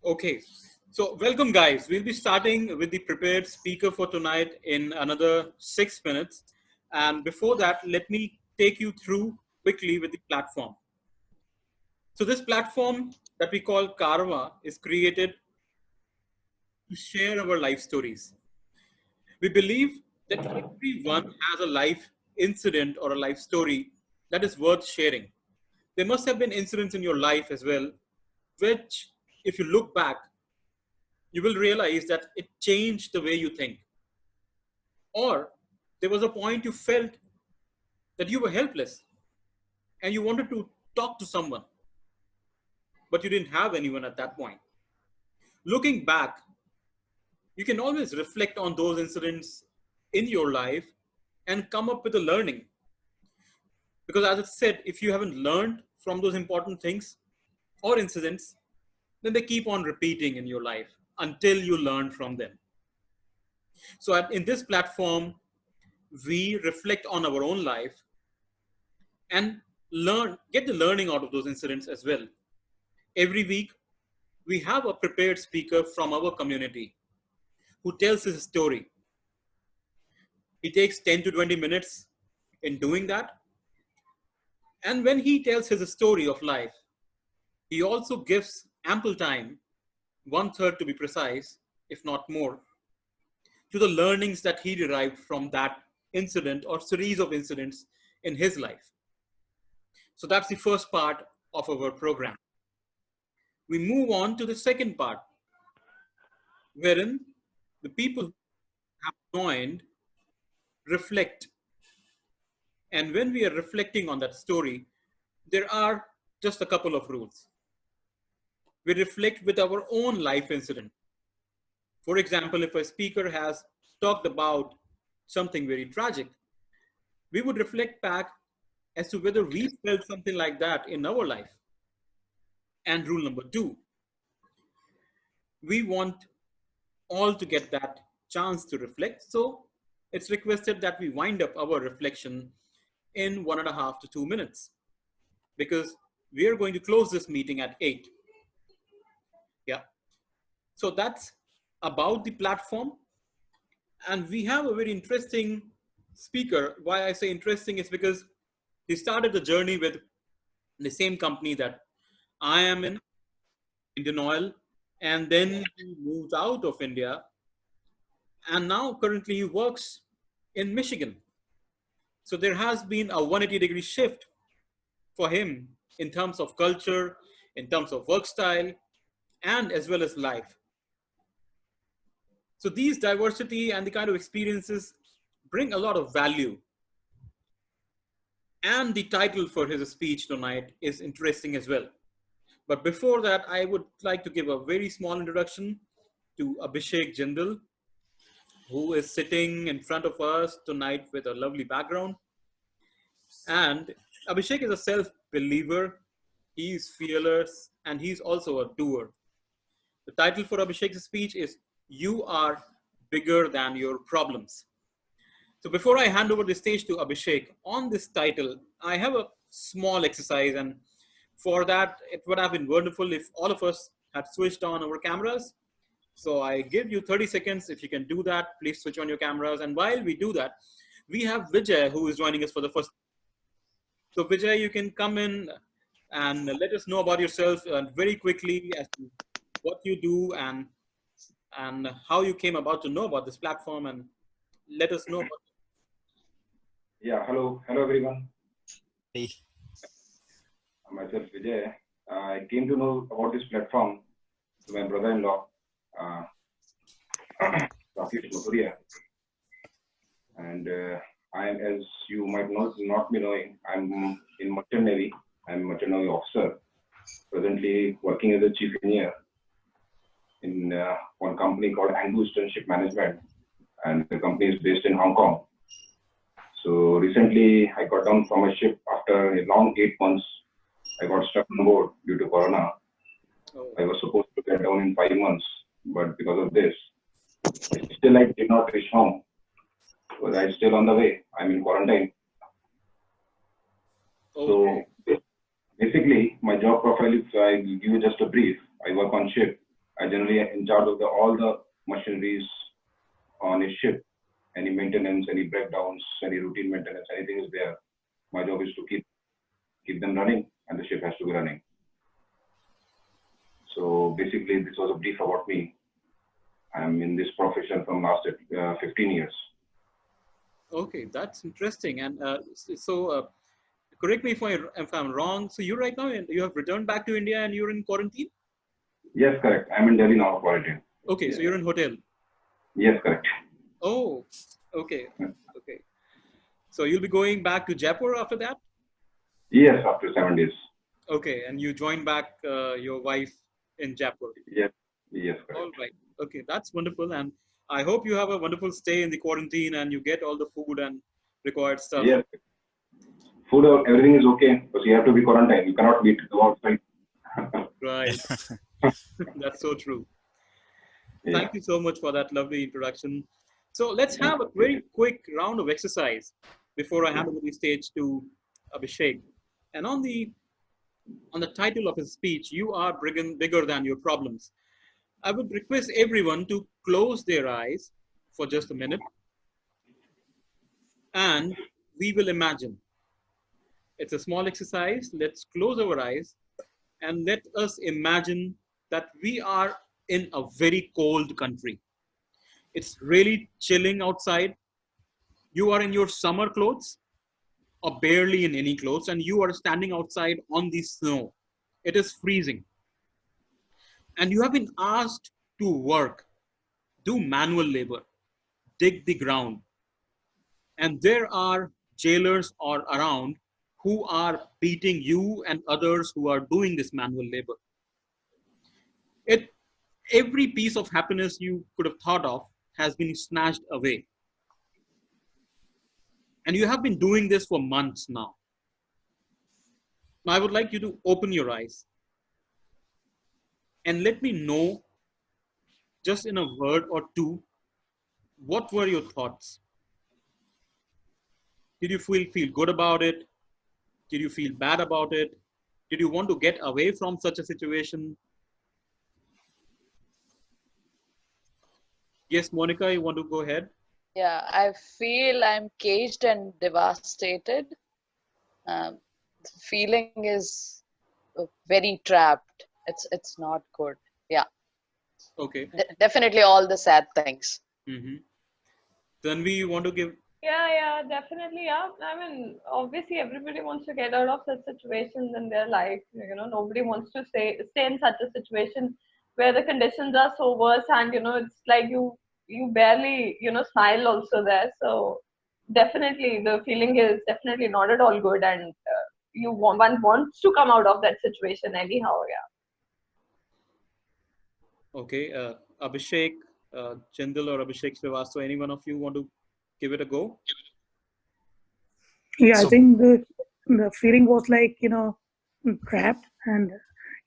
Okay, so welcome, guys. We'll be starting with the prepared speaker for tonight in another 6 minutes. And before that, let me take you through quickly with the platform. So, this platform that we call Caravan is created to share our life stories. We believe that everyone has a life incident or a life story that is worth sharing. There must have been incidents in your life as well, which, if you look back, you will realize that it changed the way you think. Or there was a point you felt that you were helpless and you wanted to talk to someone, but you didn't have anyone at that point. Looking back, you can always reflect on those incidents in your life and come up with a learning. Because, as I said, if you haven't learned from those important things or incidents, then they keep on repeating in your life until you learn from them. So, in this platform, we reflect on our own life and get the learning out of those incidents as well. Every week, we have a prepared speaker from our community who tells his story. He takes 10 to 20 minutes in doing that. And when he tells his story of life, he also gives ample time, one third to be precise, if not more, to the learnings that he derived from that incident or series of incidents in his life. So that's the first part of our program. We move on to the second part, wherein the people who have joined reflect. And when we are reflecting on that story, there are just a couple of rules. We reflect with our own life incident. For example, if a speaker has talked about something very tragic, we would reflect back as to whether we felt something like that in our life. And rule number two, we want all to get that chance to reflect. So it's requested that we wind up our reflection in 1.5 to 2 minutes because we are going to close this meeting at 8. Yeah. So that's about the platform. And we have a very interesting speaker. Why I say interesting is because he started the journey with the same company that I am in, Indian Oil, and then he moved out of India. And now currently he works in Michigan. So there has been a 180-degree shift for him in terms of culture, in terms of work style, and as well as life. So these diversity and the kind of experiences bring a lot of value. And the title for his speech tonight is interesting as well. But before that, I would like to give a very small introduction to Abhishek Jindal, who is sitting in front of us tonight with a lovely background. And Abhishek is a self-believer, he's fearless, and he's also a doer. The title for Abhishek's speech is You Are Bigger Than Your Problems. So before I hand over the stage to Abhishek, on this title, I have a small exercise. And for that, it would have been wonderful if all of us had switched on our cameras. So I give you 30 seconds. If you can do that, please switch on your cameras. And while we do that, we have Vijay, who is joining us for the first. So Vijay, you can come in and let us know about yourself very quickly as to what you do and how you came about to know about this platform, and let us know about. Yeah, hello everyone. Hey. Myself Vijay. I came to know about this platform to my brother-in-law, Rakesh Muthuria. And I am, as you might not be knowing, I'm in Merchant Navy. I'm a Merchant Navy officer, presently working as a chief engineer in one company called Anglo-Eastern Ship Management, and the company is based in Hong Kong. So recently, I got down from a ship after a long 8 months. I got stuck on board due to Corona. I was supposed to get down in 5 months, but because of this, I did not reach home. But I'm still on the way. I'm in quarantine. So basically, my job profile is, I give you just a brief. I work on ship I generally in charge of all the machineries on a ship. Any maintenance, any breakdowns, any routine maintenance, anything is there. My job is to keep them running, and the ship has to be running. So basically, this was a brief about me. I'm in this profession from last 15 years. Okay, that's interesting. And correct me if I'm wrong. So you right now you have returned back to India and you're in quarantine. Yes, correct. I'm in Delhi now, quarantine. Okay, so you're in hotel. Yes, correct. Oh, okay, okay. So you'll be going back to Jaipur after that? Yes, after 7 days. Okay, and you join back your wife in Jaipur. Yes, yes, correct. All right. Okay, that's wonderful. And I hope you have a wonderful stay in the quarantine and you get all the food and required stuff. Yes. Food, everything is okay, because you have to be quarantined. You cannot go outside. Right. That's so true. Yeah. Thank you so much for that lovely introduction. So let's have a very quick round of exercise before I hand over the stage to Abhishek. And on the title of his speech, "You are bigger than your problems," I would request everyone to close their eyes for just a minute, and we will imagine. It's a small exercise. Let's close our eyes and let us imagine that we are in a very cold country. It's really chilling outside. You are in your summer clothes or barely in any clothes, and you are standing outside on the snow. It is freezing. And you have been asked to work, do manual labor, dig the ground. And there are jailers or around who are beating you and others who are doing this manual labor. It, every piece of happiness you could have thought of has been snatched away. And you have been doing this for months now. Now, I would like you to open your eyes and let me know, just in a word or two, what were your thoughts? Did you feel good about it? Did you feel bad about it? Did you want to get away from such a situation? Yes, Monica, you want to go ahead? Yeah, I feel I'm caged and devastated. The feeling is very trapped. It's not good. Yeah. Okay. Definitely all the sad things. Mm-hmm. Tanvi, you want to give? Yeah, definitely. Yeah, I mean, obviously, everybody wants to get out of such situations in their life. You know, nobody wants to stay in such a situation where the conditions are so worse, and it's like you barely smile also there. So definitely, the feeling is definitely not at all good, and one wants to come out of that situation anyhow. Yeah. Okay, Abhishek, Jindal or Abhishek Srivastava, any one of you want to give it a go? Yeah, I So, think the feeling was like trapped, and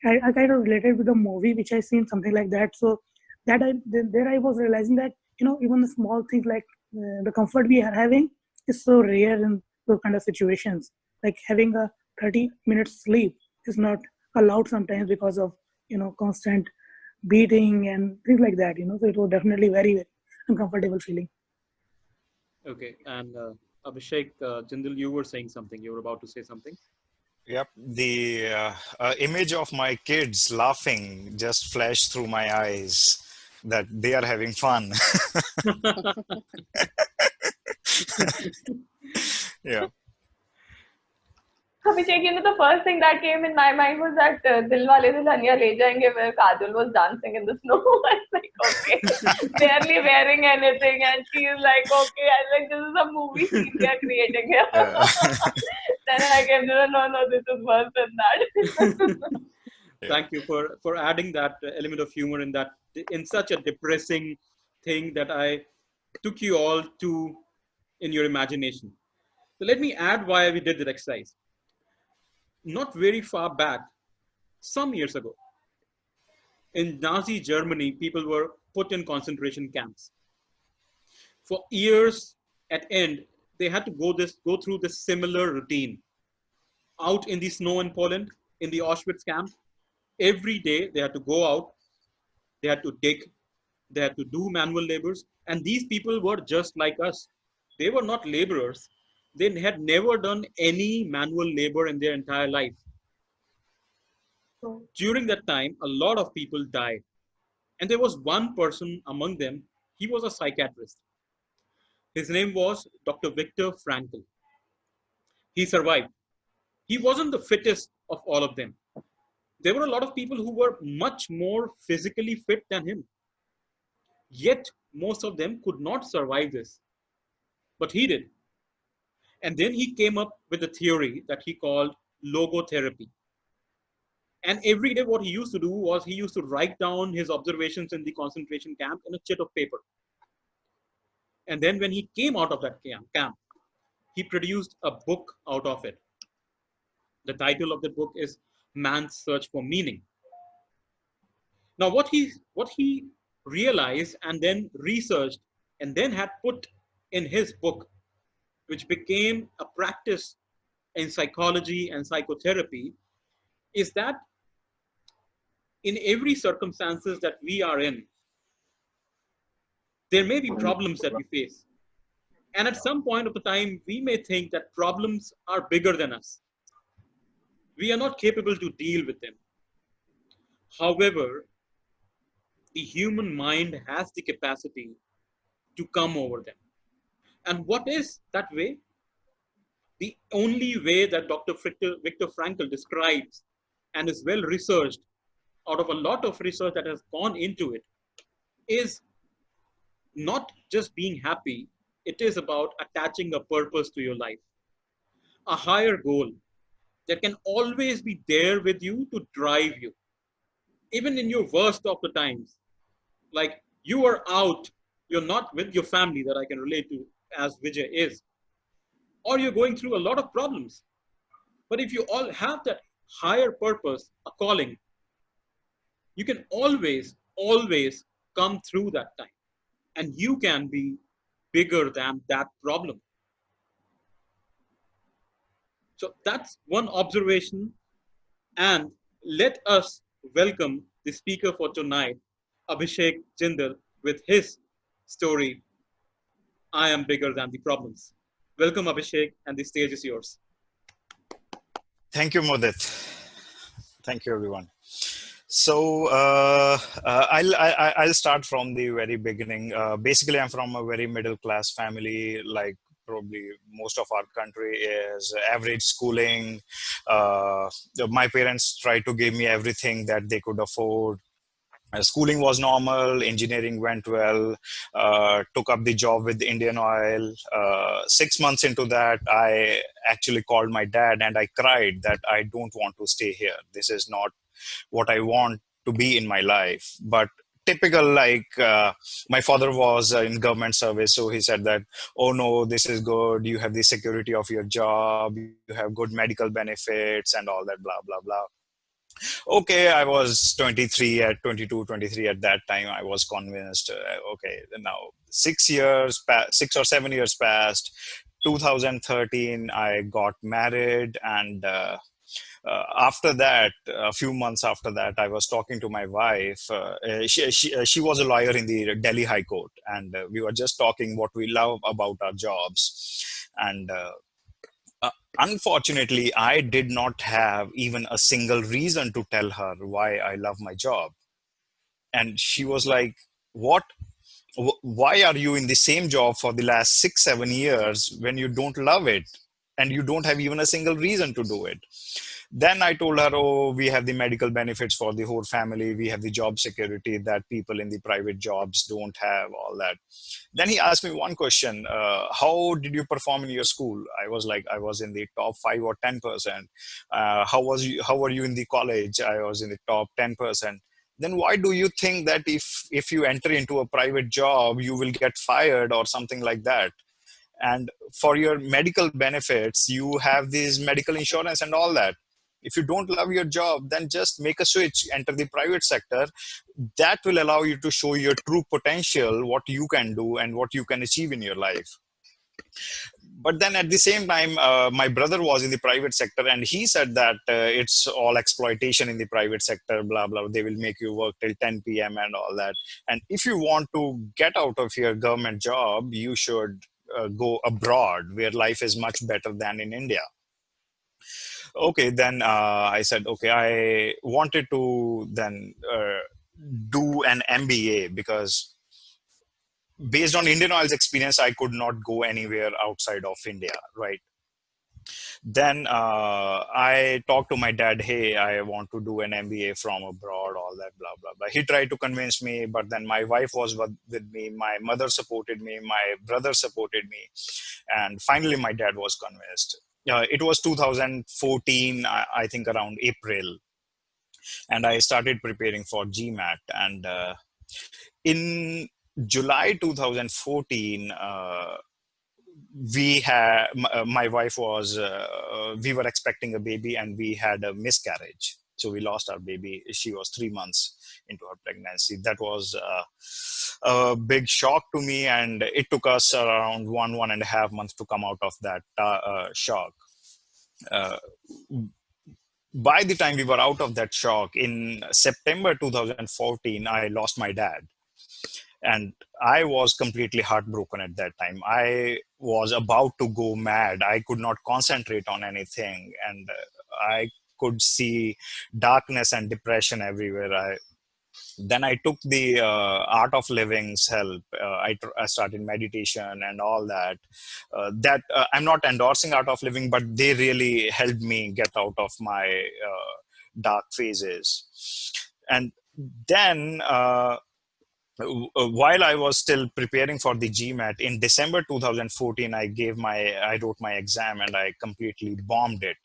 I kind of related with the movie which I seen something like that. So that there I was realizing that even the small things like the comfort we are having is so rare in those kind of situations. Like having a 30 minutes sleep is not allowed sometimes because of constant beating and things like that. So it was definitely very, very uncomfortable feeling. Okay, and Abhishek, Jindal, you were saying something. You were about to say something. yep, the image of my kids laughing just flashed through my eyes that they are having fun. Yeah. Abhishek, the first thing that came in my mind was that Dil Wale Dulhaniya Le Jayenge, where Kajol was dancing in the snow. I was like, okay, barely wearing anything, and she is like, okay, I was like, this is a movie scene we are creating here. Yeah. Then I came to know, no, this is worse than that. Thank you for adding that element of humor in such a depressing thing that I took you all to in your imagination. So let me add why we did that exercise. Not very far back, some years ago, in Nazi Germany, people were put in concentration camps. For years at end, they had to go through this similar routine. Out in the snow in Poland, in the Auschwitz camp, every day they had to go out, They had to dig, they had to do manual labors, and these people were just like us. They were not laborers. They had never done any manual labor in their entire life. So, During that time, a lot of people died. And there was one person among them, he was a psychiatrist. His name was Dr. Viktor Frankl. He survived. He wasn't the fittest of all of them. There were a lot of people who were much more physically fit than him. Yet, most of them could not survive this. But he did. And then he came up with a theory that he called logotherapy. And every day, what he used to do was he used to write down his observations in the concentration camp in a chit of paper. And then, when he came out of that camp, he produced a book out of it. The title of the book is Man's Search for Meaning. Now, what he realized and then researched and then had put in his book, which became a practice in psychology and psychotherapy, is that in every circumstances that we are in, there may be problems that we face. And at some point of the time, we may think that problems are bigger than us. We are not capable to deal with them. However, the human mind has the capacity to come over them. And what is that way? The only way that Dr. Viktor Frankl describes and is well researched out of a lot of research that has gone into it is not just being happy, it is about attaching a purpose to your life, a higher goal that can always be there with you to drive you, even in your worst of the times. Like you are out, you're not with your family that I can relate to as Vijay is, or you're going through a lot of problems. But if you all have that higher purpose, a calling, you can always come through that time and you can be bigger than that problem. So that's one observation. And let us welcome the speaker for tonight, Abhishek Jindal, with his story, I Am Bigger Than the Problems. Welcome, Abhishek, and the stage is yours. Thank you, Modit. Thank you, everyone. So I'll start from the very beginning. Basically, I'm from a very middle class family, like probably most of our country is average schooling. My parents tried to give me everything that they could afford. Schooling was normal, engineering went well, took up the job with Indian Oil. 6 months into that, I actually called my dad and I cried that I don't want to stay here. This is not what I want to be in my life. But typical, like my father was in government service, so he said that, oh no, this is good, you have the security of your job, you have good medical benefits and all that, blah blah blah. Okay, I was 23 at 22, 23 at that time. I was convinced. Okay, now 6 or 7 years passed. 2013, I got married, and after that, a few months after that, I was talking to my wife. She was a lawyer in the Delhi High Court, and we were just talking what we love about our jobs. And unfortunately, I did not have even a single reason to tell her why I love my job. And she was like, what? Why are you in the same job for the last 6, 7 years when you don't love it? And you don't have even a single reason to do it. Then I told her, oh, we have the medical benefits for the whole family. We have the job security that people in the private jobs don't have, all that. Then he asked me one question, how did you perform in your school? I was like, I was in the top 5 or 10%. How were you in the college? I was in the top 10%. Then why do you think that if you enter into a private job, you will get fired or something like that? And for your medical benefits, you have this medical insurance and all that. If you don't love your job, then just make a switch, enter the private sector. That will allow you to show your true potential, what you can do and what you can achieve in your life. but then at the same time, my brother was in the private sector, and he said that it's all exploitation in the private sector, blah blah. They will make you work till 10 p.m. and all that. And if you want to get out of your government job, you should go abroad, where life is much better than in India. Okay, then I said, okay, I wanted to then do an MBA, because based on Indian Oil's experience, I could not go anywhere outside of India, right? Then I talked to my dad, hey, I want to do an MBA from abroad, all that, blah, blah, blah. He tried to convince me, but then my wife was with me, my mother supported me, my brother supported me, and finally my dad was convinced. It was 2014, I think around April, and I started preparing for GMAT. And in July 2014, we had my wife was we were expecting a baby, and we had a miscarriage, so we lost our baby. She was 3 months into her pregnancy. That was a big shock to me, and it took us around 1.5 months to come out of that shock. uh, by the time we were out of that shock in September 2014, I lost my dad. And I was completely heartbroken at that time. I was about to go mad. I could not concentrate on anything, and I could see darkness and depression everywhere. Then I took the Art of Living's help. I started meditation and all that. I'm not endorsing Art of Living, but they really helped me get out of my dark phases. And then while I was still preparing for the GMAT in December 2014, I wrote my exam, and I completely bombed it.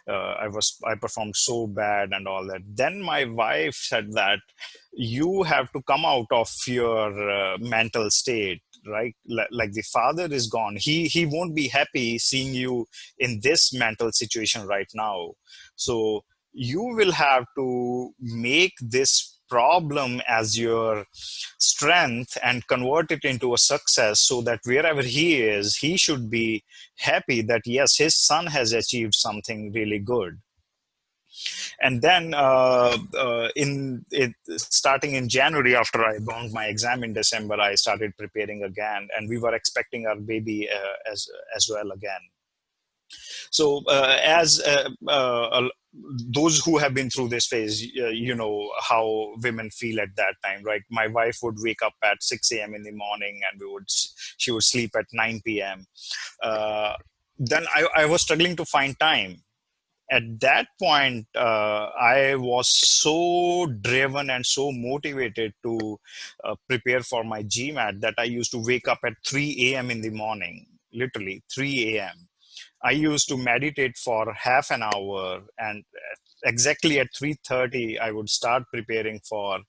I performed so bad and all that. Then my wife said that you have to come out of your mental state, right? Like the father is gone. He won't be happy seeing you in this mental situation right now. So you will have to make this problem as your strength and convert it into a success, so that wherever he is, he should be happy that yes, his son has achieved something really good. And then starting in January, after I bombed my exam in December, I started preparing again, and we were expecting our baby as well again. So as those who have been through this phase, you know how women feel at that time, right? My wife would wake up at 6 a.m. in the morning, and she would sleep at 9 p.m. Then I was struggling to find time. At that point, I was so driven and so motivated to prepare for my GMAT that I used to wake up at 3 a.m. in the morning, literally 3 a.m. I used to meditate for half an hour, and exactly at 3:30, I would start preparing for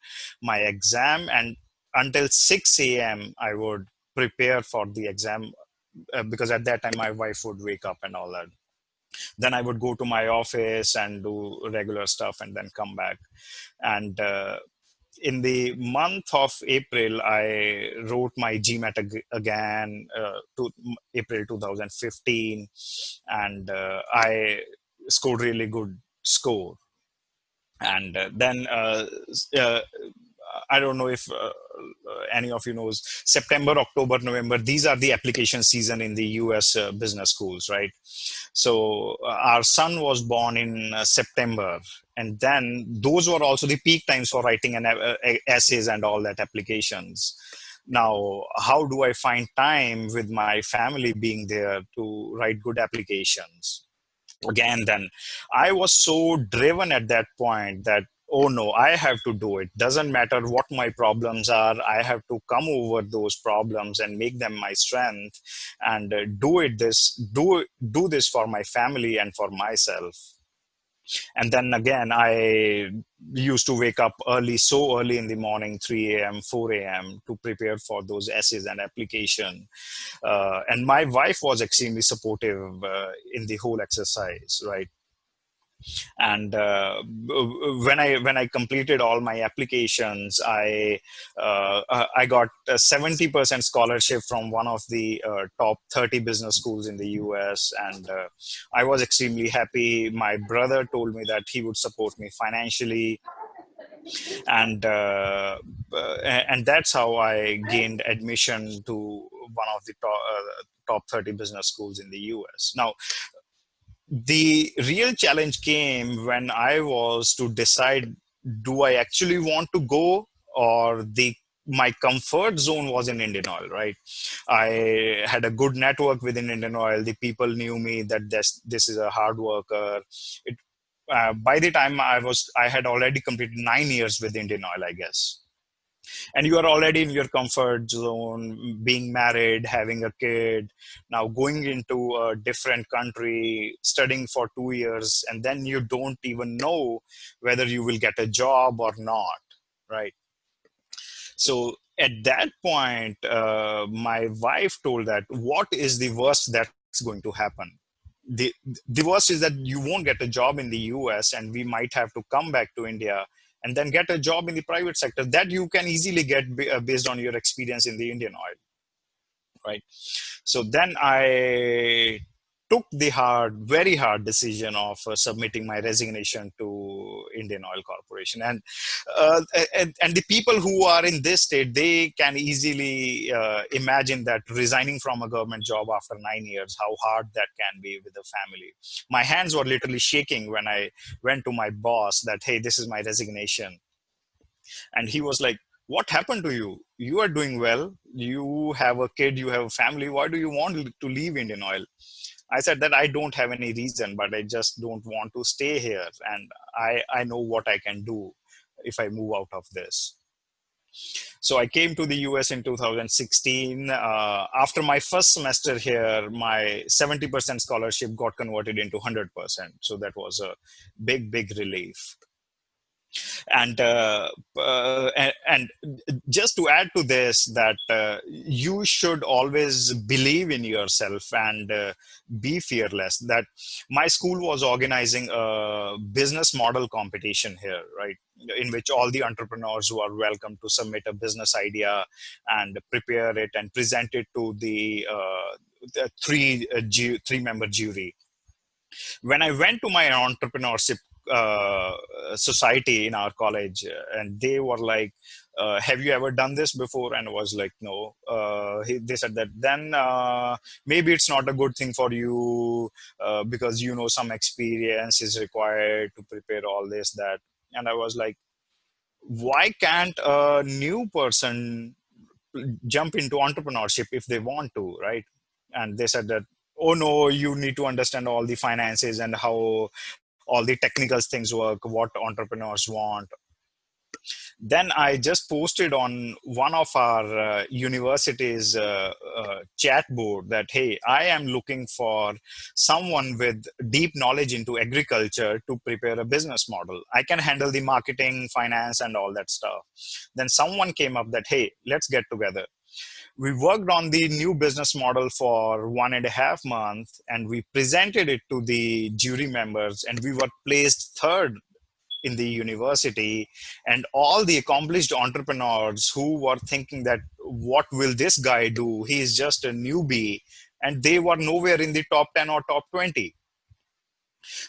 my exam, and until 6 a.m., I would prepare for the exam, because at that time my wife would wake up and all that. Then I would go to my office and do regular stuff, and then come back. And in the month of April, I wrote my GMAT again, to April 2015, and I scored really good score. And then I don't know if any of you knows, September, October, November, these are the application season in the US business schools, right? So our son was born in September, and then those were also the peak times for writing essays and all that applications. Now, how do I find time with my family being there to write good applications? Again, then I was so driven at that point that, oh no, I have to do it. Doesn't matter what my problems are, I have to come over those problems and make them my strength, and do this for my family and for myself. And then again, I used to wake up so early in the morning, 3 a.m., 4 a.m., to prepare for those essays and application. And my wife was extremely supportive in the whole exercise, right? And when I completed all my applications, I got a 70% scholarship from one of the top 30 business schools in the US, and I was extremely happy. My brother told me that he would support me financially, and and that's how I gained admission to one of the top 30 business schools in the US. Now, the real challenge came when I was to decide, do I actually want to go, or the my comfort zone was in Indian Oil, right? I had a good network within Indian Oil. The people knew me that this is a hard worker. It, by the time I had already completed 9 years with Indian Oil, I guess, and you are already in your comfort zone, being married, having a kid, now going into a different country, studying for 2 years, and then you don't even know whether you will get a job or not, right? So at that point, my wife told that, what is the worst that's going to happen? the the worst is that you won't get a job in the US, and we might have to come back to India and then get a job in the private sector that you can easily get based on your experience in the Indian Oil, right? So then I took the very hard decision of submitting my resignation to Indian Oil Corporation. And the people who are in this state, they can easily imagine that resigning from a government job after 9 years, how hard that can be with a family. My hands were literally shaking when I went to my boss that, hey, this is my resignation. And he was like, what happened to you? You are doing well. You have a kid, you have a family. Why do you want to leave Indian Oil? I said that I don't have any reason, but I just don't want to stay here. And I know what I can do if I move out of this. So I came to the US in 2016. After my first semester here, my 70% scholarship got converted into 100%. So that was a big relief. And just to add to this, that you should always believe in yourself and be fearless. That my school was organizing a business model competition here, right, in which all the entrepreneurs who are welcome to submit a business idea and prepare it and present it to the three member jury. When I went to my entrepreneurship society in our college, and they were like, have you ever done this before? And I was like, no. They said that then maybe it's not a good thing for you, because some experience is required to prepare all this, that. And I was like, why can't a new person jump into entrepreneurship if they want to, right? And they said that, oh no, you need to understand all the finances and how all the technical things work, what entrepreneurs want. Then I just posted on one of our universities chat board that, hey, I am looking for someone with deep knowledge into agriculture to prepare a business model. I can handle the marketing, finance, and all that stuff. Then someone came up that, hey, let's get together. We worked on the new business model for 1.5 months, and we presented it to the jury members, and we were placed third in the university. And all the accomplished entrepreneurs who were thinking that, what will this guy do? He's just a newbie. And they were nowhere in the top 10 or top 20.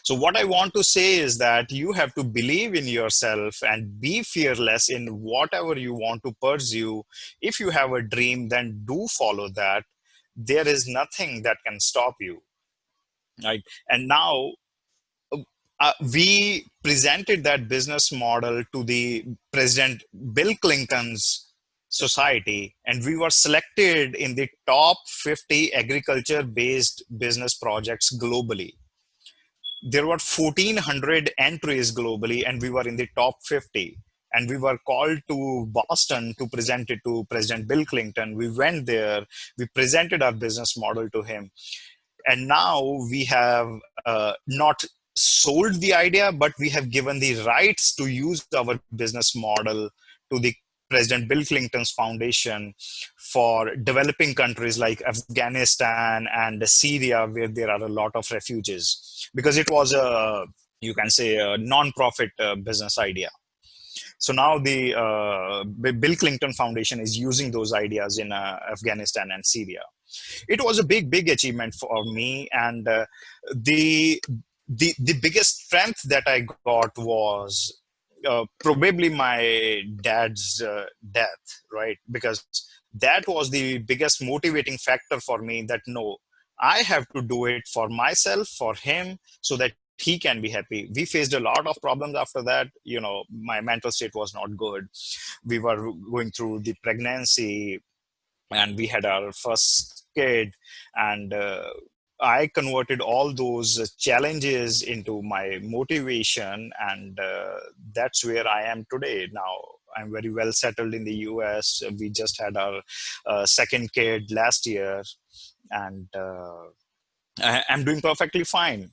So what I want to say is that you have to believe in yourself and be fearless in whatever you want to pursue. If you have a dream, then do follow that. There is nothing that can stop you, right? And now we presented that business model to the President Bill Clinton's society, and we were selected in the top 50 agriculture based business projects globally. There were 1,400 entries globally, and we were in the top 50. And we were called to Boston to present it to President Bill Clinton. We went there, we presented our business model to him. And now we have not sold the idea, but we have given the rights to use our business model to the President Bill Clinton's foundation for developing countries like Afghanistan and Syria, where there are a lot of refugees. Because it was a you can say, a non-profit business idea. So now the Bill Clinton Foundation is using those ideas in Afghanistan and Syria. It was a big achievement for me, and the the biggest strength that I got was probably my dad's death, right? Because that was the biggest motivating factor for me, that no, I have to do it for myself, for him, so that he can be happy. We faced a lot of problems after that. You know, my mental state was not good. We were going through the pregnancy, and we had our first kid, and I converted all those challenges into my motivation, and that's where I am today. Now I'm very well settled in the US. We just had our second kid last year, and I'm doing perfectly fine.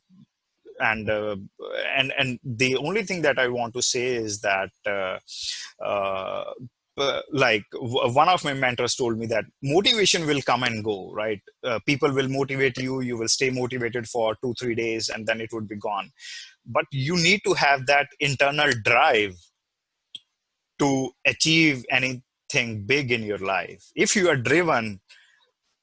And the only thing that I want to say is that uh, one of my mentors told me that motivation will come and go, right? People will motivate you, you will stay motivated for 2-3 days, and then it would be gone. But you need to have that internal drive to achieve anything big in your life. If you are driven,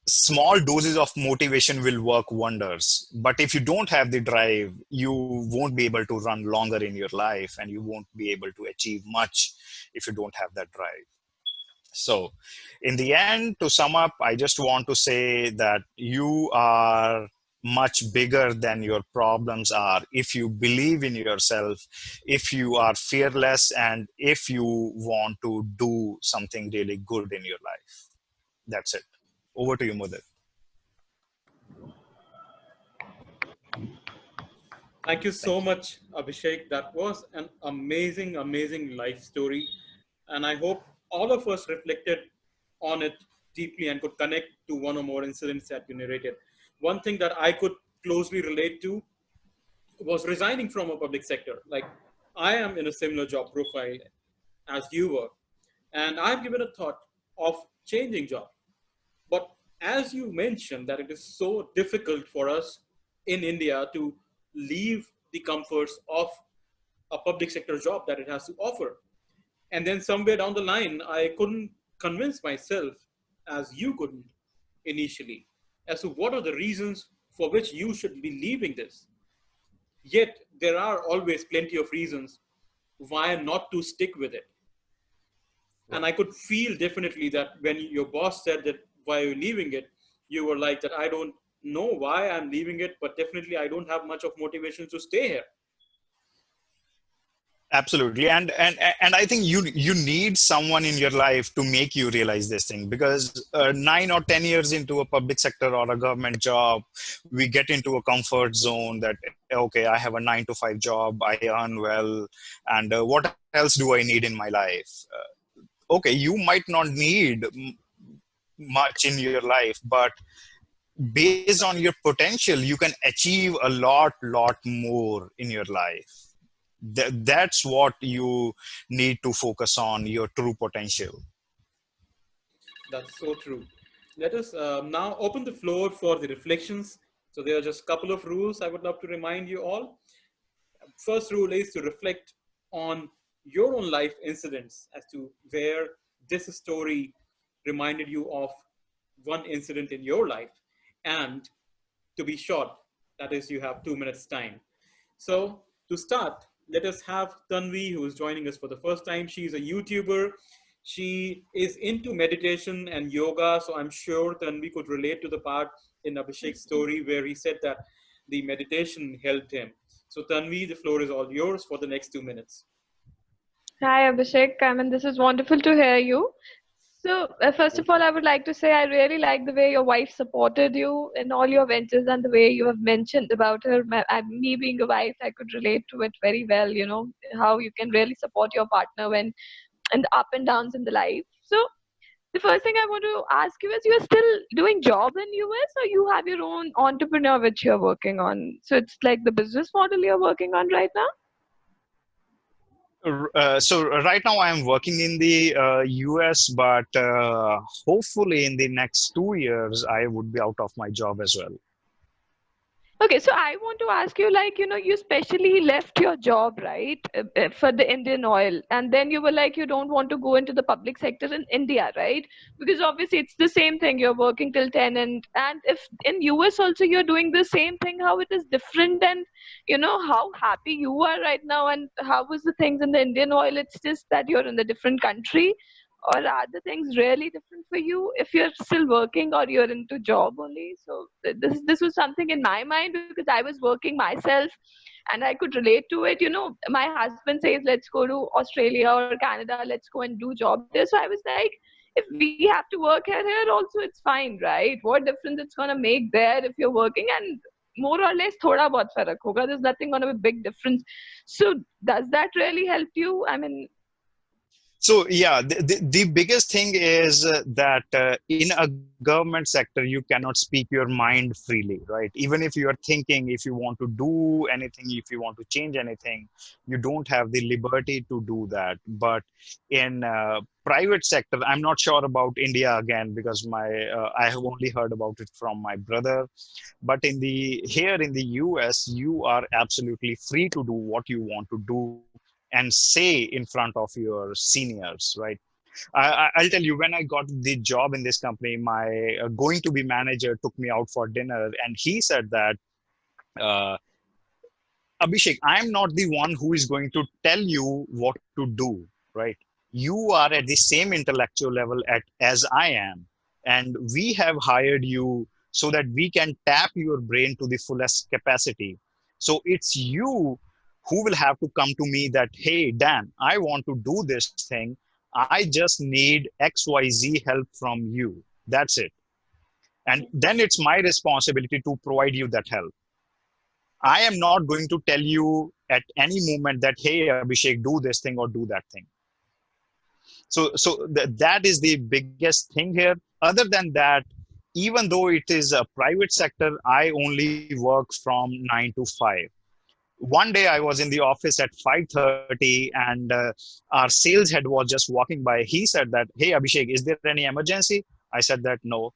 small doses of motivation will work wonders. But if you don't have the drive, you won't be able to run longer in your life, and you won't be able to achieve much if you don't have that drive. So in the end, to sum up, I just want to say that you are much bigger than your problems are if you believe in yourself, if you are fearless, and if you want to do something really good in your life. That's it. Over to you, Mudit. Thank you so much, Abhishek. That was an amazing life story. And I hope all of us reflected on it deeply and could connect to one or more incidents that you narrated. One thing that I could closely relate to was resigning from a public sector. Like, I am in a similar job profile as you were, and I've given a thought of changing job. But as you mentioned, that it is so difficult for us in India to leave the comforts of a public sector job that it has to offer. And then somewhere down the line, I couldn't convince myself, as you couldn't initially, as to what are the reasons for which you should be leaving this. Yet there are always plenty of reasons why not to stick with it. And Right. I could feel definitely that when your boss said that why you're leaving it, you were like that I don't know why I'm leaving it, but definitely I don't have much of motivation to stay here. Absolutely. And I think you need someone in your life to make you realize this thing, because 9 or 10 years into a public sector or a government job, we get into a comfort zone that, okay, I have a 9 to 5 job, I earn well, and what else do I need in my life? Okay, you might not need much in your life, but based on your potential, you can achieve a lot more in your life. That's what you need to focus on, your true potential. That's so true. Let us now open the floor for the reflections. So there are just a couple of rules I would love to remind you all. First rule is to reflect on your own life incidents as to where this story reminded you of one incident in your life. And to be short, that is, you have 2 minutes time. So to start, let us have Tanvi, who is joining us for the first time. She's a YouTuber. She is into meditation and yoga. So I'm sure Tanvi could relate to the part in Abhishek's story where he said that the meditation helped him. So Tanvi, the floor is all yours for the next 2 minutes. Hi, Abhishek. I mean, this is wonderful to hear you. So, first of all, I would like to say I really like the way your wife supported you in all your ventures and the way you have mentioned about her. Me being a wife, I could relate to it very well. You know, how you can really support your partner when and the up and downs in the life. So, the first thing I want to ask you is you're still doing job in US, or you have your own entrepreneur which you're working on? So, it's like the business model you're working on right now? So right now I am working in the US, but hopefully in the next 2 years I would be out of my job as well. Okay, so I want to ask you, like, you specially left your job, right, for the Indian oil, and then you were like, you don't want to go into the public sector in India, right? Because obviously it's the same thing. You're working till 10, and if in US also you're doing the same thing, how it is different, and how happy you are right now, and how was the things in the Indian oil? It's just that you're in a different country, or are the things really different for you if you're still working or you're into job only? So this was something in my mind because I was working myself and I could relate to it. My husband says, let's go to Australia or Canada, let's go and do job there. So I was like, if we have to work here also, it's fine, right? What difference it's going to make there if you're working? And more or less thoda bahut farak hoga. There's nothing going to be big difference. So does that really help you? I mean, So yeah, the biggest thing is that in a government sector, you cannot speak your mind freely, right? Even if you are thinking, if you want to do anything, if you want to change anything, you don't have the liberty to do that. But in private sector, I'm not sure about India again because I have only heard about it from my brother. But here in the US, you are absolutely free to do what you want to do and say in front of your seniors, right? I'll tell you, when I got the job in this company, my going to be manager took me out for dinner, and he said that, uh, Abhishek, I'm not the one who is going to tell you what to do, right? You are at the same intellectual level as I am, and we have hired you so that we can tap your brain to the fullest capacity. So it's you who will have to come to me that, hey, Dan, I want to do this thing. I just need XYZ help from you. That's it. And then it's my responsibility to provide you that help. I am not going to tell you at any moment that, hey, Abhishek, do this thing or do that thing. So that is the biggest thing here. Other than that, even though it is a private sector, I only work from 9 to 5. One day I was in the office at 5:30, and our sales head was just walking by. He said that, hey, Abhishek, is there any emergency? I said that no.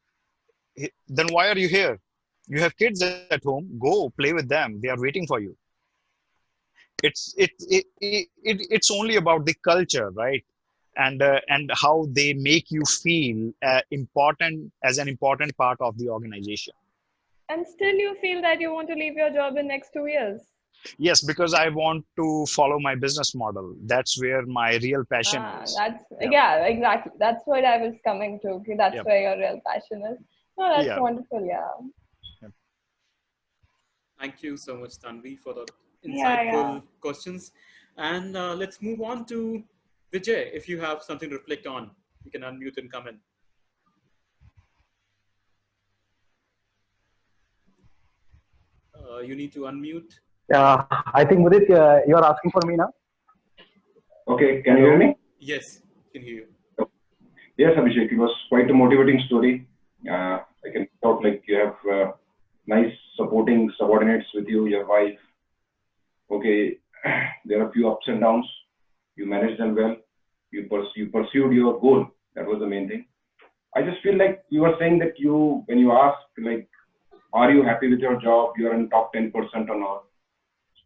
Then why are you here? You have kids at home. Go play with them. They are waiting for you. It's only about the culture, right? And how they make you feel important as an important part of the organization. and still you feel that you want to leave your job in next 2 years. Yes, because I want to follow my business model. That's where my real passion is. That's Yeah. yeah, exactly. That's what I was coming to. Okay, that's Yeah. where your real passion is. No, that's Yeah. wonderful. Yeah. Thank you so much, Tanvi, for the Yeah, yeah. insightful questions. And let's move on to Vijay. If you have something to reflect on, you can unmute and come in. You need to unmute. I think Mudit, you are asking for me now. Okay, can you hear me? Yes, can hear you. Yes, Abhishek, it was quite a motivating story. I can talk like you have nice supporting subordinates with you, your wife. Okay, there are a few ups and downs. You managed them well. You pursued your goal. That was the main thing. I just feel like you were saying that when you ask like, are you happy with your job? You are in top 10% or not.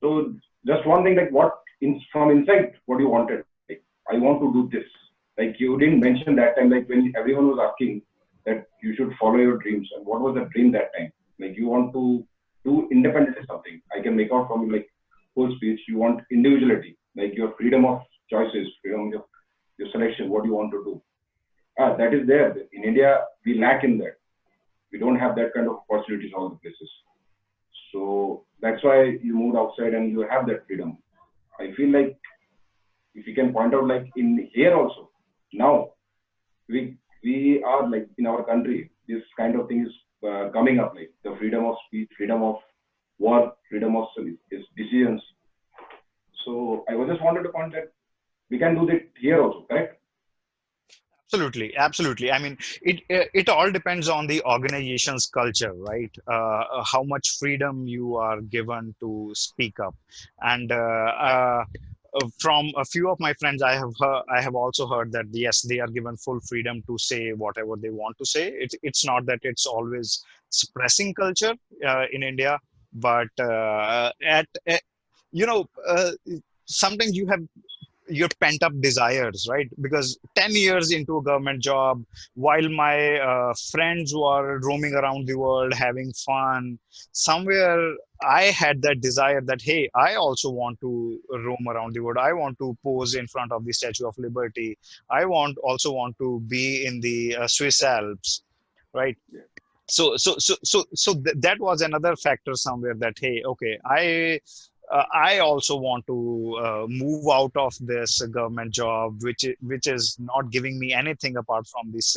So just one thing, like from inside, what you wanted. Like, I want to do this. Like you didn't mention that time, like when everyone was asking that you should follow your dreams. And what was the dream that time? Like you want to do independently something. I can make out from like whole speech. You want individuality, like your freedom of choices, freedom of your selection, what you want to do. That is there. In India, we lack in that. We don't have that kind of opportunities all the places. So that's why you moved outside and you have that freedom. I feel like if you can point out like in here also, now we are like in our country, this kind of thing is coming up, like the freedom of speech, freedom of work, freedom of decisions. So I was just wanted to point that we can do that here also, correct? Absolutely. I mean, it all depends on the organization's culture, right? How much freedom you are given to speak up, and from a few of my friends, I have also heard that yes, they are given full freedom to say whatever they want to say. It's not that it's always suppressing culture in India, but you know, sometimes you have your pent up desires, right? Because 10 years into a government job, while my friends were roaming around the world having fun, somewhere I had that desire that, hey, I also want to roam around the world. I want to pose in front of the Statue of Liberty. I also want to be in the Swiss Alps, right? Yeah. So that was another factor somewhere that, hey, okay, I also want to move out of this government job, which is not giving me anything apart from this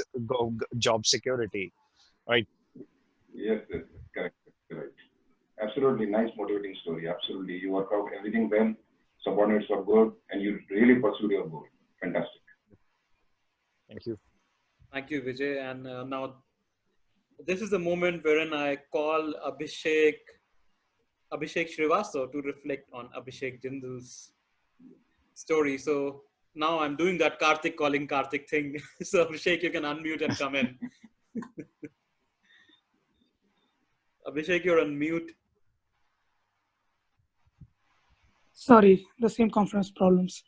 job security, right? Yes, yes, yes. Correct, correct. Absolutely nice, motivating story. Absolutely, you work out everything well. Subordinates were good, and you really pursued your goal. Fantastic. Thank you. Thank you, Vijay. And now this is the moment wherein I call Abhishek Srivastav to reflect on Abhishek Jindal's story. So now I'm doing that Karthik calling Karthik thing. So Abhishek, you can unmute and come in. Abhishek, you're on mute. Sorry, the same conference problems.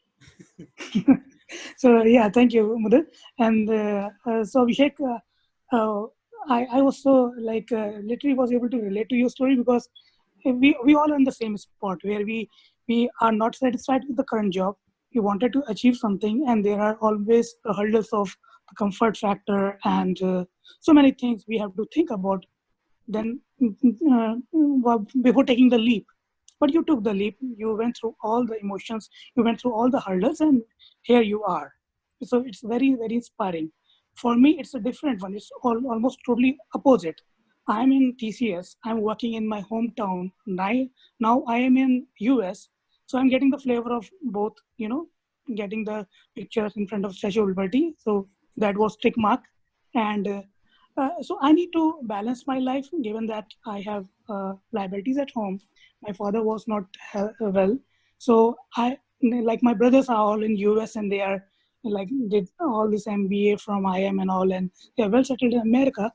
So yeah, thank you, Mudit. And so Abhishek, I was so like literally was able to relate to your story because we all are in the same spot where we are not satisfied with the current job. We wanted to achieve something, and there are always the hurdles of the comfort factor and so many things we have to think about. Then before taking the leap, but you took the leap, you went through all the emotions, you went through all the hurdles, and here you are. So it's very, very inspiring. For me, it's a different one. It's almost totally opposite. I'm in TCS. I'm working in my hometown. Now I am in US. So I'm getting the flavor of both, getting the pictures in front of Statue of Liberty. So that was tick mark. And so I need to balance my life given that I have liabilities at home. My father was not well, so I like my brothers are all in US and they are like did all this MBA from IM and all, and they are well settled in America.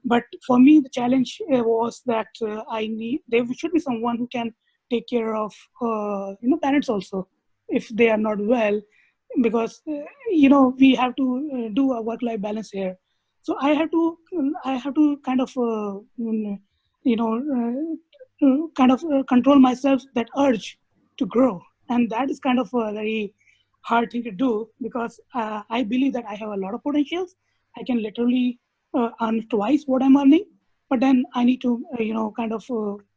But for me, the challenge was that I need there should be someone who can take care of parents also if they are not well, because we have to do a work-life balance here. So I have to kind of you know kind of control myself that urge to grow, and that is kind of a very hard thing to do because I believe that I have a lot of potentials. I can literally earn twice what I'm earning, but then I need to kind of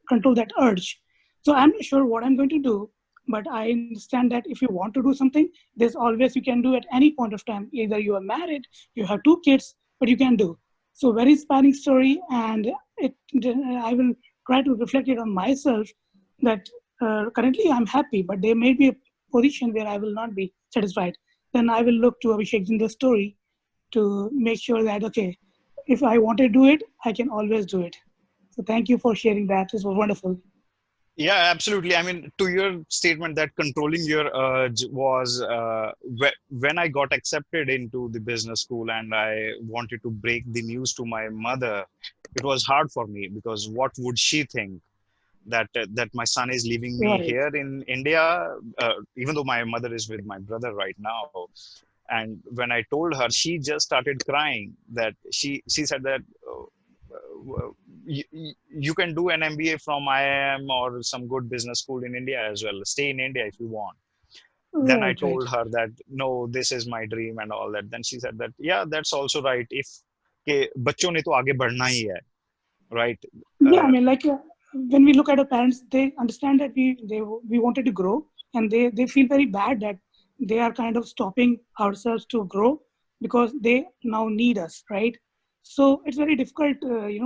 control that urge. So I'm not sure what I'm going to do, but I understand that if you want to do something, there's always you can do at any point of time. Either you are married, you have two kids, but you can do. So very inspiring story, and I will try to reflect it on myself that currently I'm happy, but there may be a position where I will not be satisfied. Then I will look to Abhishek in the story to make sure that, okay, if I want to do it, I can always do it. So thank you for sharing that. This was wonderful. Yeah, absolutely. I mean, to your statement that controlling your urge was when I got accepted into the business school and I wanted to break the news to my mother, it was hard for me because what would she think that my son is leaving me Right. here in India, even though my mother is with my brother right now. And when I told her, she just started crying. That she said that you can do an MBA from IIM or some good business school in India as well. Stay in India if you want. Then I Right, right. told her that no, this is my dream and all that. Then she said that yeah, that's also right. If के बच्चों ने तो आगे बढ़ना ही है, right? Yeah, I mean, like when we look at our parents, they understand that we wanted to grow, and they feel very bad that they are kind of stopping ourselves to grow because they now need us, right? So it's very difficult,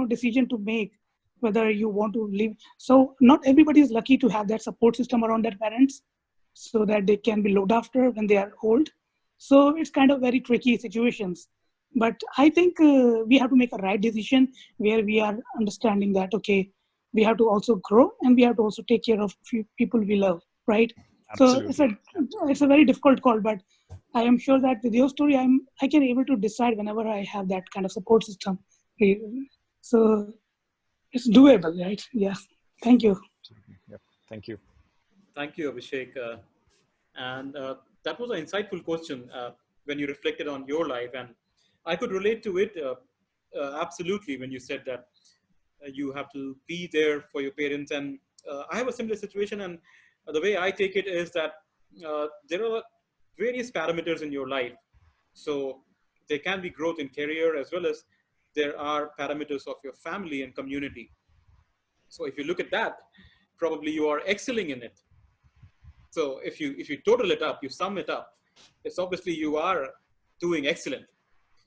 decision to make whether you want to live. So not everybody is lucky to have that support system around their parents, so that they can be looked after when they are old. So it's kind of very tricky situations. But I think we have to make a right decision where we are understanding that, okay, we have to also grow and we have to also take care of few people we love, right? So it's a Absolutely, absolutely. it's a very difficult call, but I am sure that with your story, I can able to decide whenever I have that kind of support system. So it's doable, right? Yeah. Thank you. Yep. Thank you. Thank you, Abhishek. And that was an insightful question when you reflected on your life. And I could relate to it absolutely when you said that you have to be there for your parents. And I have a similar situation. And the way I take it is that there are various parameters in your life. So there can be growth in career as well as there are parameters of your family and community. So if you look at that, probably you are excelling in it. So if you total it up, you sum it up, it's obviously you are doing excellent.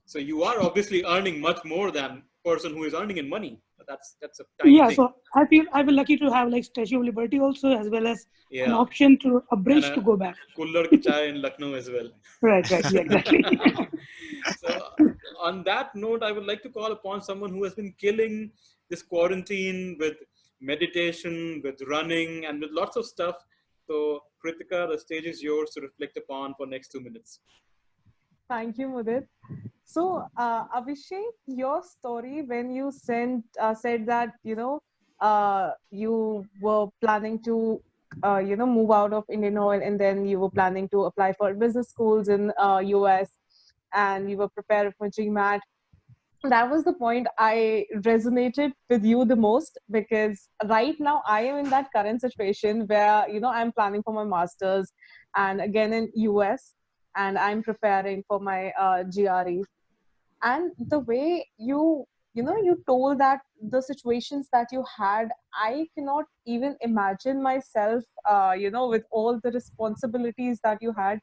So you are obviously earning much more than person who is earning in money. That's a tiny Yeah, thing. so I feel lucky to have like Statue of Liberty also, as well as an Yeah, option to a and bridge a to go back. Kullad ki chai in Lucknow as well. Right, right, yeah, exactly. So on that note, I would like to call upon someone who has been killing this quarantine with meditation, with running, and with lots of stuff. So Kritika, the stage is yours to reflect upon for next 2 minutes. Thank you, Mudit. So, Abhishek, your story when you said that you were planning to move out of Indian Oil, and then you were planning to apply for business schools in US, and you were prepared for GMAT. That was the point I resonated with you the most, because right now I am in that current situation where I'm planning for my masters, and again in US, and I'm preparing for my GRE. And the way you told that the situations that you had, I cannot even imagine myself with all the responsibilities that you had.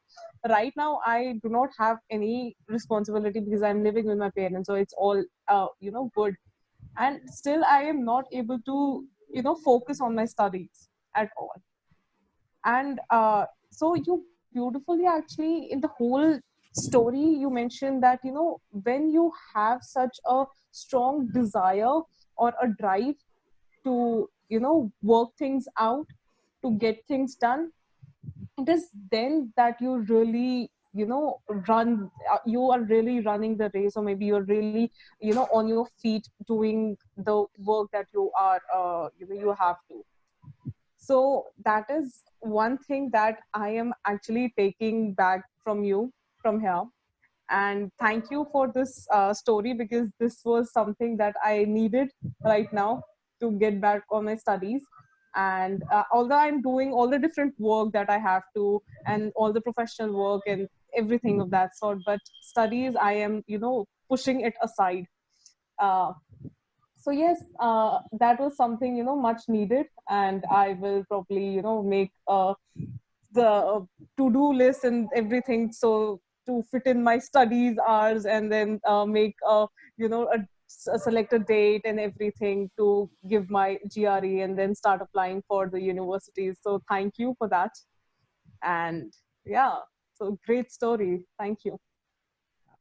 Right now I do not have any responsibility because I'm living with my parents, so it's all good. And still I am not able to focus on my studies at all. And so you beautifully, actually, in the whole story, you mentioned that when you have such a strong desire or a drive to work things out, to get things done, it is then that you really run you are really running the race, or maybe you're really on your feet doing the work that you are you have to. So that is one thing that I am actually taking back from you from here. And thank you for this story, because this was something that I needed right now to get back on my studies. And although I'm doing all the different work that I have to, and all the professional work and everything of that sort, but studies, I am, pushing it aside. Uh, so yes, that was something much needed, and I will probably make the to-do list and everything, so to fit in my studies hours, and then make a select a date and everything to give my GRE, and then start applying for the universities. So thank you for that. And yeah, so great story. Thank you.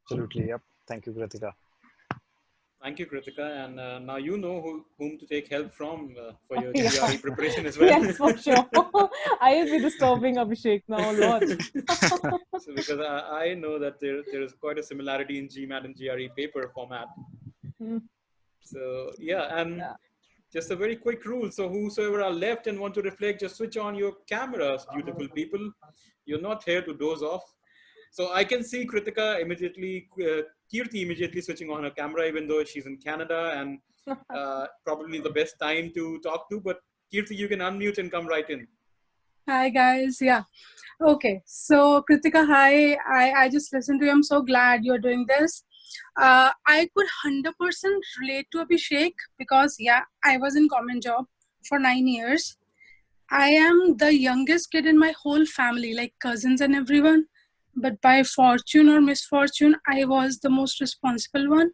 Absolutely. Yep. Thank you, Kritika. Thank you, Kritika. And now you know whom to take help from for your Yeah. GRE preparation as well. Yes, for sure. I will be disturbing Abhishek now a lot. So because I know that there is quite a similarity in GMAT and GRE paper format. Mm. So yeah, and Yeah. just a very quick rule. So whosoever are left and want to reflect, just switch on your cameras, beautiful people. You're not here to doze off. So I can see Kritika immediately, Kirti immediately switching on her camera, even though she's in Canada, and probably the best time to talk to. But Kirti, you can unmute and come right in. Hi guys, yeah. Okay, so Kritika, hi. I just listened to you. I'm so glad you're doing this. I could 100% relate to Abhishek because, yeah, I was in government job for 9 years. I am the youngest kid in my whole family, like cousins and everyone. But by fortune or misfortune, I was the most responsible one.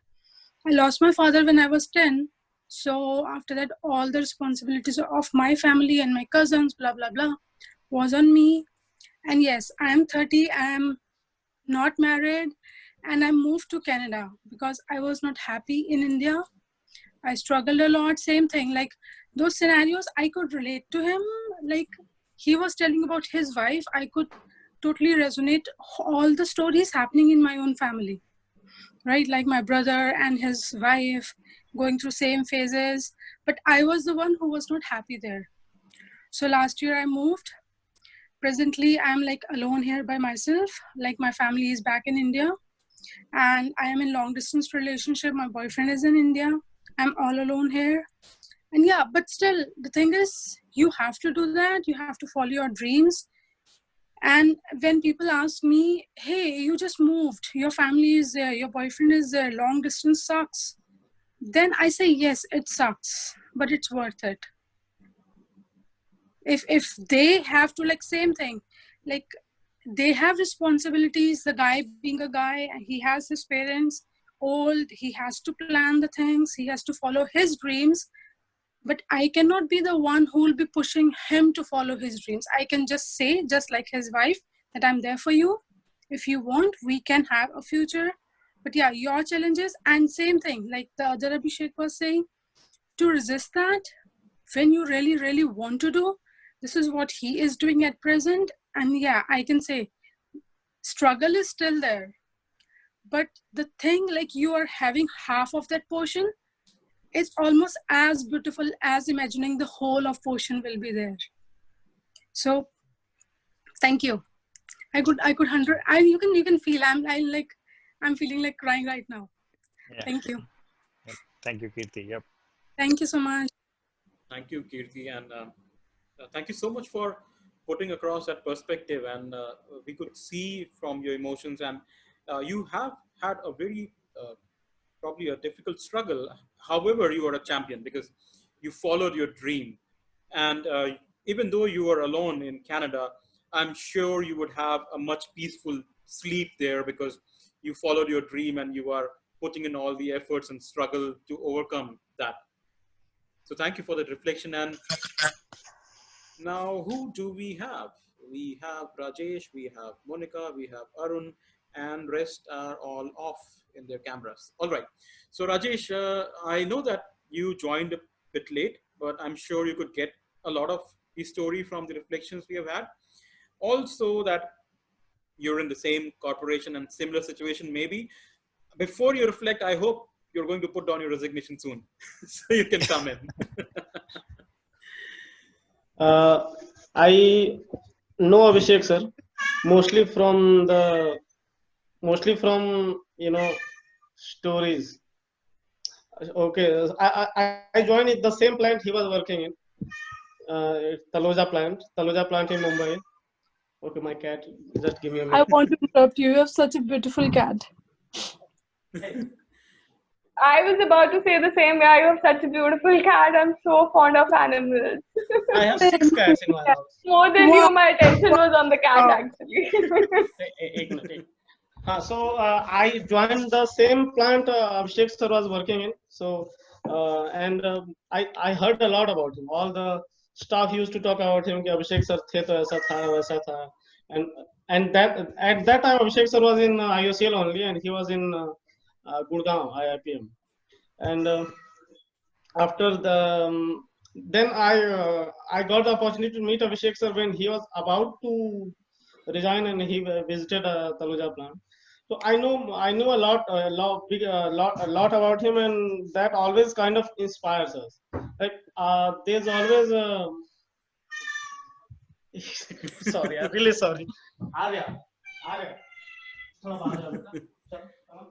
I lost my father when I was 10. So after that, all the responsibilities of my family and my cousins, blah, blah, blah, was on me. And yes, I am 30, I am not married, and I moved to Canada because I was not happy in India. I struggled a lot, same thing. Like those scenarios, I could relate to him. Like he was telling about his wife, I could totally resonate all the stories happening in my own family, right? Like my brother and his wife going through same phases. but I was the one who was not happy there. So last year I moved. Presently, I'm like alone here by myself. Like my family is back in India, and I am in long distance relationship. My boyfriend is in India. I'm all alone here. And yeah, but still, the thing is, you have to do that. You have to follow your dreams. And when people ask me, hey, you just moved, your family is there, your boyfriend is there, long distance sucks, then I say, yes, it sucks, but it's worth it. If they have to, like, same thing, like they have responsibilities, the guy being a guy, he has his parents old, he has to plan the things, he has to follow his dreams, but I cannot be the one who will be pushing him to follow his dreams. I can just say, just like his wife, that I'm there for you. If you want, we can have a future. But yeah, your challenges, and same thing, like the other Abhishek was saying, to resist that when you really, really want to do, this is what he is doing at present. And yeah, I can say struggle is still there. But the thing, like you are having half of that portion, it's almost as beautiful as imagining the whole of portion will be there. So thank you. I could 100. You can feel I'm feeling like crying right now. Yeah. Thank you. Thank you, Kirti. Yep. Thank you so much. Thank you, Kirti, and thank you so much for putting across that perspective. And we could see from your emotions, and you have had a very probably a difficult struggle. However, you are a champion because you followed your dream. And even though you are alone in Canada, I'm sure you would have a much peaceful sleep there because you followed your dream and you are putting in all the efforts and struggle to overcome that. So thank you for that reflection. And now, who do we have? We have Rajesh, we have Monica, we have Arun, and rest are all off in their cameras. All right. So Rajesh, I know that you joined a bit late, but I'm sure you could get a lot of the story from the reflections we have had. Also, that you're in the same corporation and similar situation, maybe. Before you reflect, I hope you're going to put down your resignation soon, so you can come in. I know Abhishek sir mostly from stories. Okay, I joined the same plant he was working in, Taloja plant in Mumbai. Okay, my cat, just give me a I minute. want to interrupt you. You have such a beautiful cat. I was about to say the same way. You have such a beautiful cat. I'm so fond of animals. I have 6 cats in my house. More than Wow. you, my attention was on the cat actually. एक minute, एक. So I joined the same plant Abhishek sir was working in. So and I heard a lot about him. All the staff used to talk about him. कि Abhishek sir थे तो ऐसा था वैसा था. And that at that time Abhishek sir was in IOCL only, and he was in Gurgaon IIPM. And after the then I got the opportunity to meet Abhishek sir when he was about to resign, and he visited Taluja plant. So I knew a lot about him, and that always kind of inspires us. Like there's always sorry, I'm really sorry. Arya. थोड़ा बाहर जाओ बेटा. चल, come on.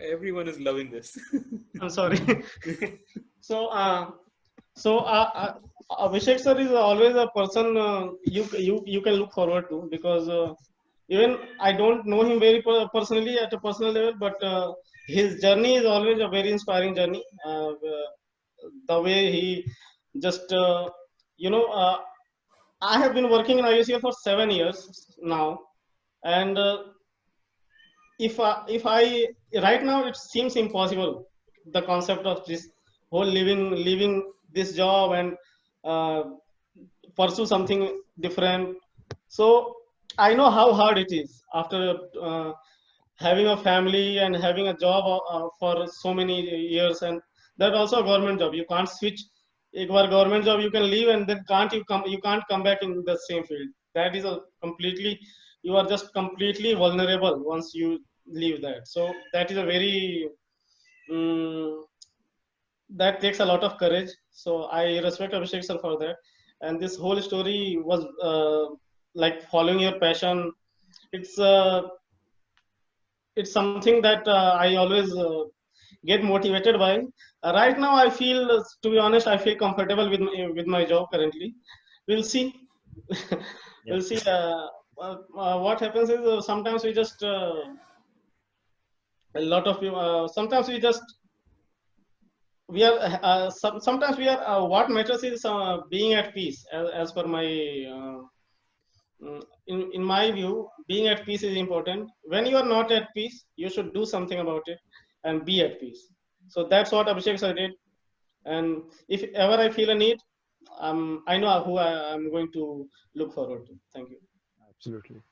Everyone is loving this. I'm sorry. So Abhishek sir is always a person you can look forward to, because even I don't know him very personally at a personal level, but his journey is always a very inspiring journey. The way he just I have been working in IOCL for 7 years now, and if I right now it seems impossible, the concept of this whole leaving this job and pursue something different. So I know how hard it is after having a family and having a job for so many years, and that also a government job. You can't switch. If you are government job, you can leave, and then you can't come back in the same field. That is a completely, you are just completely vulnerable once you leave that. So that is a very that takes a lot of courage. So I respect Abhishek sir for that. And this whole story was like following your passion. It's uh, it's something that I always get motivated by. Right now, I feel, to be honest, I feel comfortable with my job currently. We'll see. We'll see. What happens is sometimes we just a lot of you. Sometimes we are sometimes we are. What matters is being at peace. As per my in my view, being at peace is important. When you are not at peace, you should do something about it and be at peace. So that's what Abhishek sir did. And if ever I feel a need, I know who I'm going to look forward to. Thank you. Absolutely.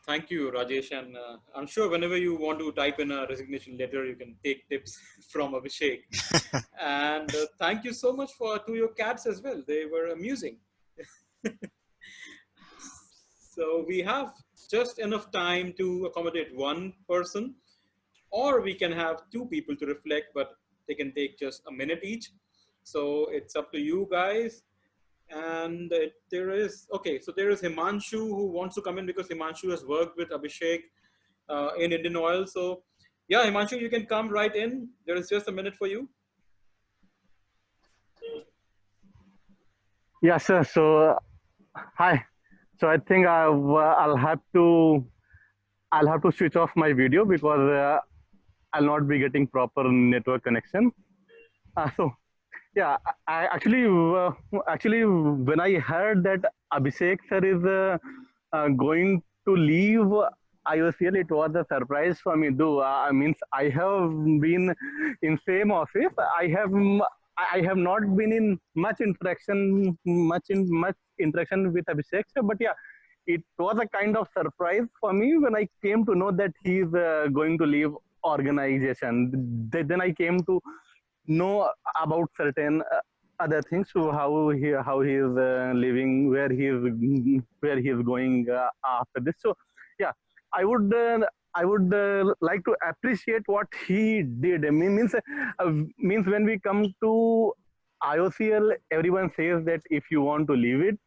Thank you, Rajesh. And I'm sure whenever you want to type in a resignation letter, you can take tips from Abhishek. And thank you so much to your cats as well. They were amusing. So we have just enough time to accommodate one person, or we can have two people to reflect, but they can take just a minute each. So it's up to you guys. And there is Himanshu who wants to come in because Himanshu has worked with Abhishek in Indian Oil. So yeah, Himanshu, you can come right in. There is just a minute for you. Yeah, sir. So, hi. So I think I'll have to switch off my video because I'll not be getting proper network connection. So yeah, actually when I heard that Abhishek sir is going to leave IOCL, it was a surprise for me. Though means I have been in same office. I have not been in much interaction with Abhishek sir, but yeah, it was a kind of surprise for me when I came to know that he is going to leave organization. Then I came to know about certain other things, so how he is living, where he is going after this. So yeah, I would like to appreciate what he did. I mean, means when we come to IOCL, everyone says that if you want to leave it,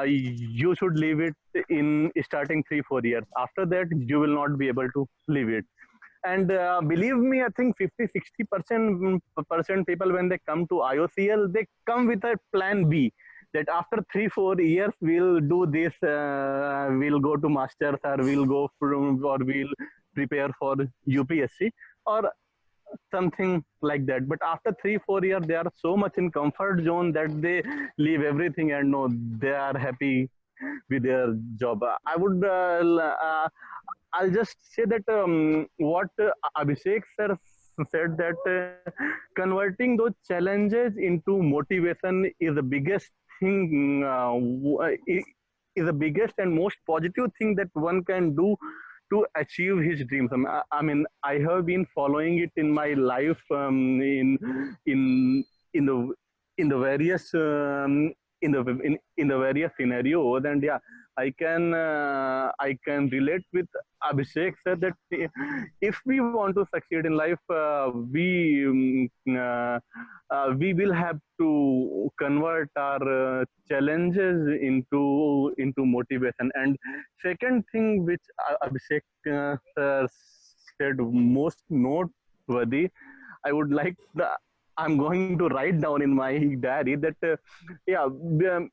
you should leave it in starting 3-4 years. After that, you will not be able to leave it. And believe me, I think 50-60% people, when they come to IOCL, they come with a plan B, that after 3-4 years we'll do this, we'll go to masters, or we'll prepare for UPSC or something like that. But after 3-4 years, they are so much in comfort zone that they leave everything and no, they are happy with their job. I'll just say that what Abhishek sir said, that converting those challenges into motivation is the biggest thing, is the biggest and most positive thing that one can do to achieve his dreams. I mean, I have been following it in my life, in the various in the various scenarios, and yeah, I can relate with Abhishek sir that if we want to succeed in life, we will have to convert our challenges into motivation. And second thing which Abhishek sir said, most noteworthy, I would like I'm going to write down in my diary that yeah,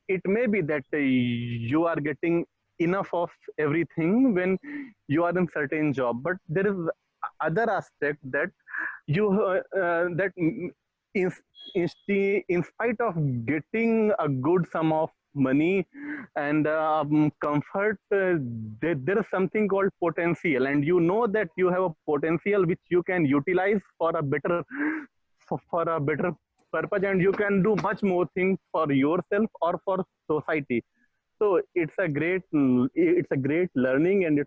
it may be that you are getting enough of everything when you are in certain job, but there is other aspect that you that in, in spite of getting a good sum of money and comfort, there is something called potential, and you know that you have a potential which you can utilize for a better purpose, and you can do much more things for yourself or for society. So it's a great learning, and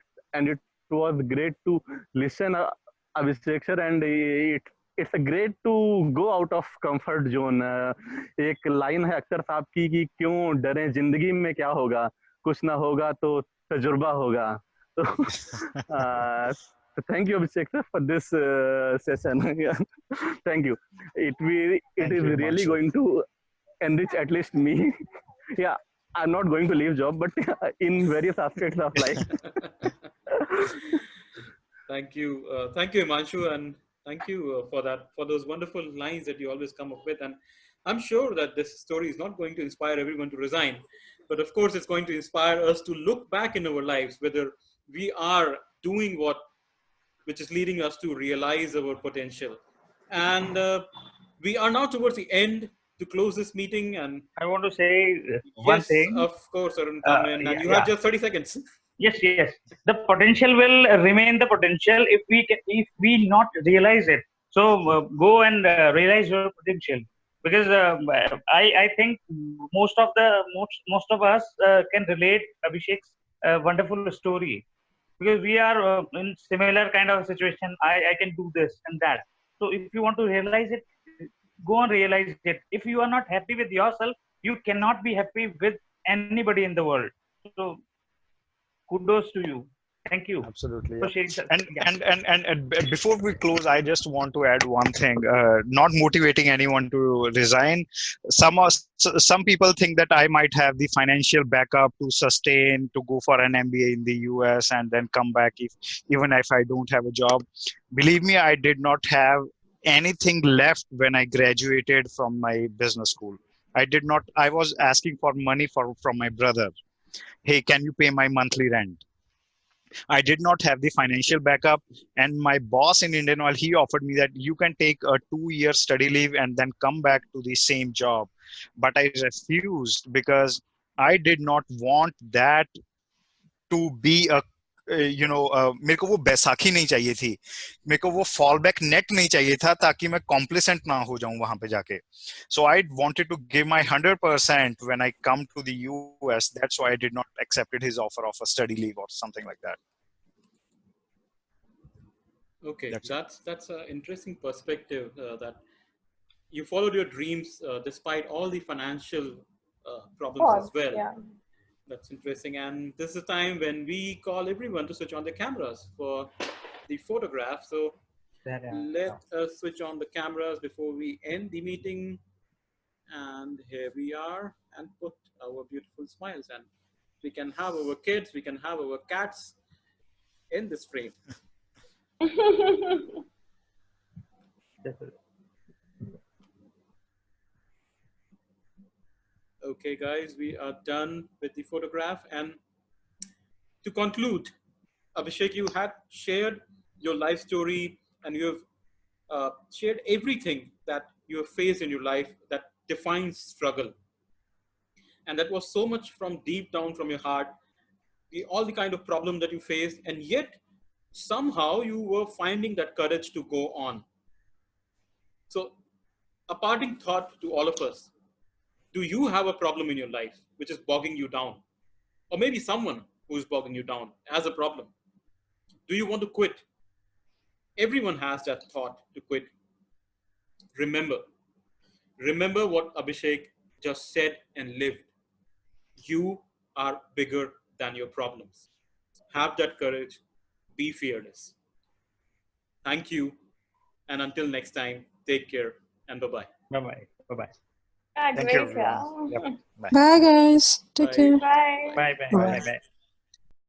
it was great to listen Abhishek sir, and it's a great to go out of comfort zone. एक line है अख्तर साहब की कि क्यों डरे, जिंदगी में क्या होगा, कुछ ना होगा तो तजुर्बा होगा. So Thank you, Abhishek, sir, for this session. Yeah. Thank you. It Thank is you, really Himanshu. going to enrich at least me. Yeah, I'm not going to leave job, but in various aspects of life. Thank you, Himanshu, and thank you for those wonderful lines that you always come up with. And I'm sure that this story is not going to inspire everyone to resign, but of course, it's going to inspire us to look back in our lives whether we are doing what which is leading us to realize our potential. And we are now towards the end to close this meeting. And I want to say one yes, thing. of course, Arun, come in, and Yeah, you have yeah. just 30 seconds. Yes, yes. The potential will remain the potential if we not realize it. So go and realize your potential, because I think most of us can relate Abhishek's wonderful story, because we are in similar kind of situation. I can do this and that. So if you want to realize it, go and realize it. If you are not happy with yourself, you cannot be happy with anybody in the world. So kudos to you. Thank you Absolutely, for yeah. sharing that. And, Yeah. before we close, I just want to add one thing. Not motivating anyone to resign. Some people think that I might have the financial backup to sustain, to go for an MBA in the US and then come back even if I don't have a job. Believe me, I did not have anything left when I graduated from my business school. I did not. I was asking for money from my brother. Hey, can you pay my monthly rent? I did not have the financial backup. And my boss in Indian Oil, he offered me that you can take a 2-year study leave and then come back to the same job. But I refused because I did not want that to be a मेरे को वो बैसाखी नहीं चाहिए थी, मेरे को वो fall back net नहीं चाहिए था ताकि मैं कॉम्प्लिसेंट ना हो जाऊं वहां पे जाके. So I wanted to give my 100% when I come to the US. That's why I did not accepted his offer of a study leave or something like that. Okay, that's an interesting perspective that you followed your dreams despite all the financial problems as well. Yeah. That's interesting. And this is a time when we call everyone to switch on the cameras for the photograph. So let us switch on the cameras before we end the meeting. And here we are, and put our beautiful smiles. And we can have our kids, we can have our cats in this frame. Okay, guys, we are done with the photograph. And to conclude, Abhishek, you had shared your life story, and you have shared everything that you have faced in your life that defines struggle. And that was so much from deep down from your heart, all the kind of problem that you faced, and yet somehow you were finding that courage to go on. So, a parting thought to all of us: do you have a problem in your life which is bogging you down? Or maybe someone who is bogging you down as a problem? Do you want to quit? Everyone has that thought to quit. Remember, remember what Abhishek just said and lived. You are bigger than your problems. Have that courage. Be fearless. Thank you. And until next time, take care and bye bye. Bye bye. Bye bye. Yeah, Thank you, great. Yeah. everyone. Yep. Bye. Bye, guys. Take Bye. care. Bye. Bye bye. Bye. Bye bye.